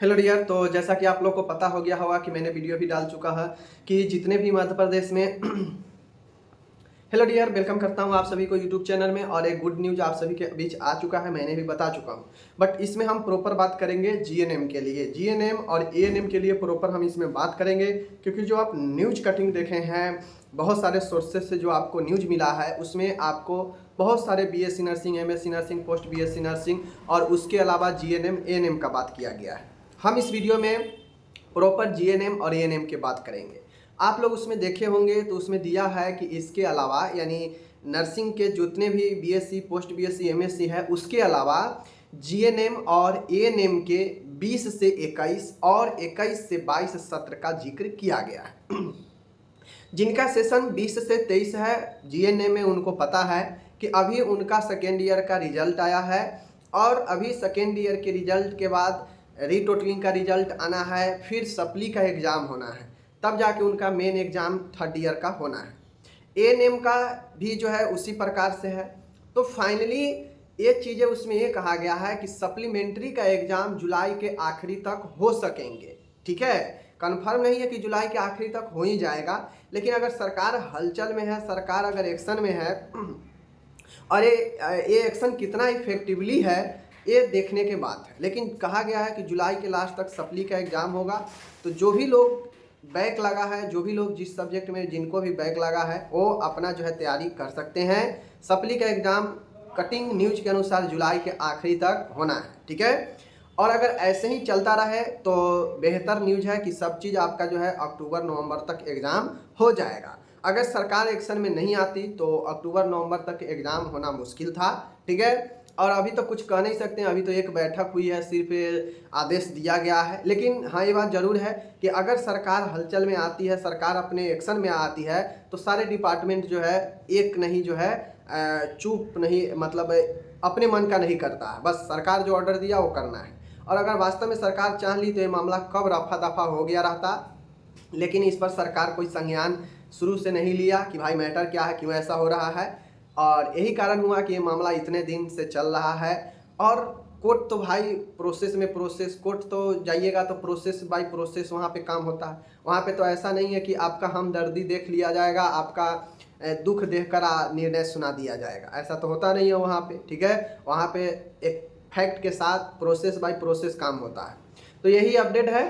Hello dear. तो जैसा कि आप लोग को पता हो गया होगा कि मैंने वीडियो भी डाल चुका है कि जितने भी मध्य प्रदेश में हेलो डियर, वेलकम करता हूं आप सभी को यूट्यूब चैनल में। और एक गुड न्यूज़ आप सभी के बीच आ चुका है, मैंने भी बता चुका हूं। बट इसमें हम प्रॉपर बात करेंगे जीएनएम के लिए, जीएनएम और एएनएम के लिए प्रॉपर हम इसमें बात करेंगे। क्योंकि जो आप न्यूज कटिंग देखे हैं, बहुत सारे सोर्सेज से जो आपको न्यूज मिला है, उसमें आपको बहुत सारे BSc nursing, MSc nursing, post BSc nursing और उसके अलावा जीएनएम एएनएम का बात किया गया है। हम इस वीडियो में प्रॉपर जीएनएम और एएनएम की बात करेंगे। आप लोग उसमें देखे होंगे तो उसमें दिया है कि इसके अलावा यानी नर्सिंग के जितने भी बीएससी, पोस्ट बीएससी, एमएससी है, उसके अलावा जीएनएम और एएनएम के 20 से 21 और 21 से 22 सत्र का जिक्र किया गया है। जिनका सेशन 20 से 23 है, जीएनएम में उनको पता है कि अभी उनका सेकेंड ईयर का रिजल्ट आया है और अभी सेकेंड ईयर के रिजल्ट के बाद रीटोटलिंग का रिजल्ट आना है, फिर सप्ली का एग्ज़ाम होना है, तब जाके उनका मेन एग्ज़ाम थर्ड ईयर का होना है। एएनएम का भी जो है उसी प्रकार से है। तो फाइनली ये चीज़ें उसमें ये कहा गया है कि सप्लीमेंट्री का एग्ज़ाम जुलाई के आखिरी तक हो सकेंगे। ठीक है, कन्फर्म नहीं है कि जुलाई के आखिरी तक हो ही जाएगा, लेकिन अगर सरकार हलचल में है, सरकार अगर एक्शन में है और ये एक्शन कितना इफेक्टिवली है ये देखने के बात है। लेकिन कहा गया है कि जुलाई के लास्ट तक सप्ली का एग्ज़ाम होगा। तो जो भी लोग बैक लगा है, जो भी लोग जिस सब्जेक्ट में जिनको भी बैक लगा है, वो अपना जो है तैयारी कर सकते हैं। सप्ली का एग्ज़ाम कटिंग न्यूज के अनुसार जुलाई के आखिरी तक होना है। ठीक है, और अगर ऐसे ही चलता रहे तो बेहतर न्यूज है कि सब चीज़ आपका जो है अक्टूबर नवंबर तक एग्ज़ाम हो जाएगा। अगर सरकार एक्शन में नहीं आती तो अक्टूबर नवंबर तक एग्ज़ाम होना मुश्किल था। ठीक है, और अभी तो कुछ कह नहीं सकते हैं, अभी तो एक बैठक हुई है, सिर्फ आदेश दिया गया है। लेकिन हाँ, ये बात ज़रूर है कि अगर सरकार हलचल में आती है, सरकार अपने एक्शन में आती है, तो सारे डिपार्टमेंट जो है एक नहीं जो है चुप नहीं, मतलब अपने मन का नहीं करता है। बस सरकार जो ऑर्डर दिया वो करना है। और अगर वास्तव में सरकार चाह ली तो ये मामला कब रफा दफा हो गया रहता। लेकिन इस पर सरकार कोई संज्ञान शुरू से नहीं लिया कि भाई मैटर क्या है, क्यों ऐसा हो रहा है। और यही कारण हुआ कि ये मामला इतने दिन से चल रहा है। और कोर्ट तो भाई प्रोसेस में प्रोसेस, कोर्ट तो जाइएगा तो प्रोसेस बाय प्रोसेस वहाँ पे काम होता है। वहाँ पे तो ऐसा नहीं है कि आपका हमदर्दी देख लिया जाएगा, आपका दुख देखकर निर्णय सुना दिया जाएगा, ऐसा तो होता नहीं है वहाँ पे। ठीक है, वहाँ पे एक फैक्ट के साथ प्रोसेस बाय प्रोसेस काम होता है। तो यही अपडेट है।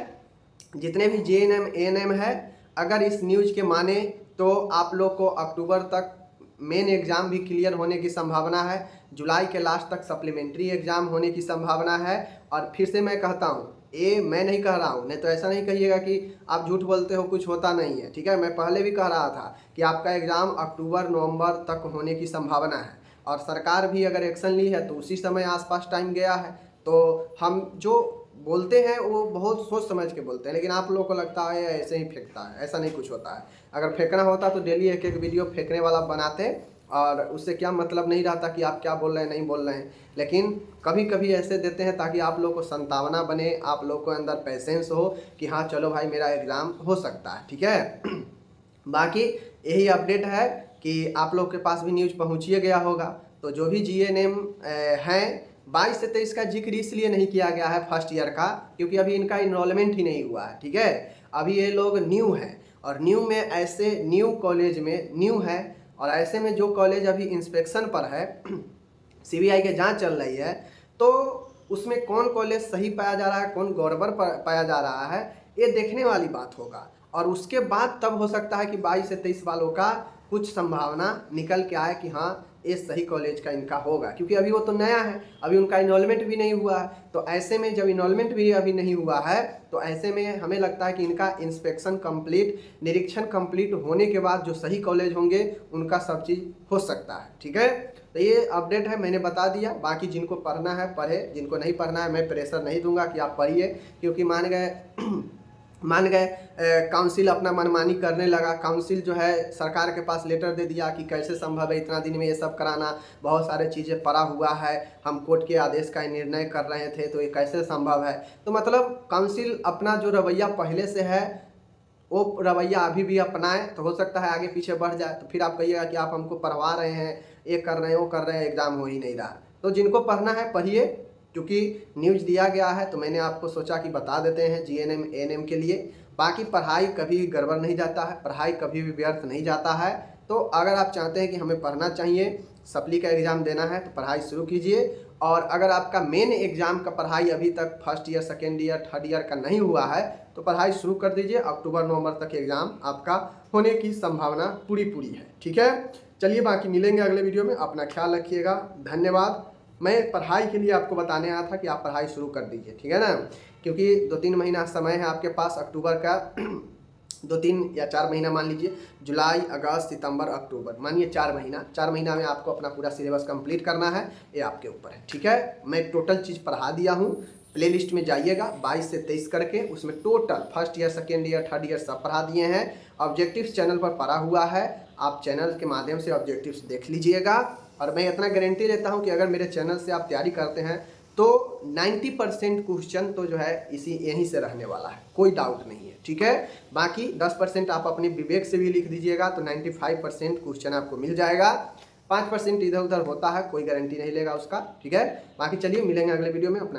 जितने भी जीएनएम एएनएम है, अगर इस न्यूज के माने तो आप लोग को अक्टूबर तक मेन एग्ज़ाम भी क्लियर होने की संभावना है, जुलाई के लास्ट तक सप्लीमेंट्री एग्ज़ाम होने की संभावना है। और फिर से मैं कहता हूँ, ये मैं नहीं कह रहा हूँ, नहीं तो ऐसा नहीं कहिएगा कि आप झूठ बोलते हो, कुछ होता नहीं है। ठीक है, मैं पहले भी कह रहा था कि आपका एग्ज़ाम अक्टूबर नवंबर तक होने की संभावना है। और सरकार भी अगर एक्शन ली है तो उसी समय आसपास टाइम गया है। तो हम जो बोलते हैं वो बहुत सोच समझ के बोलते हैं, लेकिन आप लोगों को लगता है ऐसे ही फेंकता है, ऐसा नहीं कुछ होता है। अगर फेंकना होता तो डेली एक एक वीडियो फेंकने वाला बनाते, और उससे क्या मतलब नहीं रहता कि आप क्या बोल रहे हैं, नहीं बोल रहे हैं। लेकिन कभी कभी ऐसे देते हैं ताकि आप लोगों को संतावना बने, आप लोगों को अंदर पैसेंस हो कि हाँ चलो भाई मेरा एग्ज़ाम हो सकता है। ठीक है, बाकी यही अपडेट है कि आप लोग के पास भी न्यूज़ पहुँच ही गया होगा। तो जो भी जीएनएम हैं, 22 से 23 का जिक्र इसलिए नहीं किया गया है फर्स्ट ईयर का, क्योंकि अभी इनका इनरोलमेंट ही नहीं हुआ है। ठीक है, अभी ये लोग न्यू हैं, और न्यू में ऐसे न्यू कॉलेज में न्यू है, और ऐसे में जो कॉलेज अभी इंस्पेक्शन पर है, सीबीआई के जांच चल रही है, तो उसमें कौन कॉलेज सही पाया जा रहा है, कौन गड़बड़ पाया जा रहा है, ये देखने वाली बात होगा। और उसके बाद तब हो सकता है कि 22 से 23 वालों का कुछ संभावना निकल के आए कि हाँ ये सही कॉलेज का इनका होगा, क्योंकि अभी वो तो नया है, अभी उनका इनरोलमेंट भी नहीं हुआ है। तो ऐसे में जब इनरोलमेंट भी अभी नहीं हुआ है, तो ऐसे में हमें लगता है कि इनका इंस्पेक्शन कंप्लीट, निरीक्षण कंप्लीट होने के बाद जो सही कॉलेज होंगे उनका सब चीज़ हो सकता है। ठीक है, तो ये अपडेट है, मैंने बता दिया। बाकी जिनको पढ़ना है पढ़े, जिनको नहीं पढ़ना है मैं प्रेशर नहीं दूंगा कि आप पढ़िए, क्योंकि मान गए काउंसिल अपना मनमानी करने लगा। काउंसिल जो है सरकार के पास लेटर दे दिया कि कैसे संभव है इतना दिन में ये सब कराना, बहुत सारे चीज़ें पड़ा हुआ है, हम कोर्ट के आदेश का निर्णय कर रहे थे, तो ये कैसे संभव है। तो मतलब काउंसिल अपना जो रवैया पहले से है वो रवैया अभी भी अपनाए, तो हो सकता है आगे पीछे बढ़ जाए, तो फिर आप कहिएगा कि आप हमको पढ़वा रहे हैं, ये कर रहे हैं, वो कर रहे हैं, एग्ज़ाम हो ही नहीं रहा। तो जिनको पढ़ना है पढ़िए, क्योंकि न्यूज़ दिया गया है तो मैंने आपको सोचा कि बता देते हैं जीएनएम एएनएम के लिए। बाकी पढ़ाई कभी गड़बड़ नहीं जाता है, पढ़ाई कभी भी व्यर्थ नहीं जाता है। तो अगर आप चाहते हैं कि हमें पढ़ना चाहिए, सप्ली का एग्ज़ाम देना है तो पढ़ाई शुरू कीजिए। और अगर आपका मेन एग्ज़ाम का पढ़ाई अभी तक first year, second year, third year का नहीं हुआ है तो पढ़ाई शुरू कर दीजिए। अक्टूबर नवंबर तक एग्ज़ाम आपका होने की संभावना पूरी है। ठीक है, चलिए बाकी मिलेंगे अगले वीडियो में। अपना ख्याल रखिएगा, धन्यवाद। मैं पढ़ाई के लिए आपको बताने आया था कि आप पढ़ाई शुरू कर दीजिए, ठीक है ना, क्योंकि 2-3 महीना समय है आपके पास अक्टूबर का 2-3 या 4 महीना मान लीजिए, जुलाई, अगस्त, सितंबर, अक्टूबर, मानिए 4 महीना में आपको अपना पूरा सिलेबस कंप्लीट करना है। ये आपके ऊपर है, ठीक है। मैं टोटल चीज़ पढ़ा दिया हूँ, प्लेलिस्ट में जाइएगा 22 से 23 करके, उसमें total first year, second year, third year सब पढ़ा दिए हैं। ऑब्जेक्टिव्स चैनल पर पढ़ा हुआ है, आप चैनल के माध्यम से ऑब्जेक्टिव्स देख लीजिएगा। और मैं इतना गारंटी देता हूँ कि अगर मेरे चैनल से आप तैयारी करते हैं तो 90% क्वेश्चन तो जो है यहीं से रहने वाला है, कोई डाउट नहीं है, ठीक है। बाकी 10% आप अपने विवेक से भी लिख दीजिएगा तो 95% क्वेश्चन आपको मिल जाएगा। 5% इधर उधर होता है, कोई गारंटी नहीं लेगा उसका, ठीक है। बाकी चलिए मिलेंगे अगले वीडियो में। अपना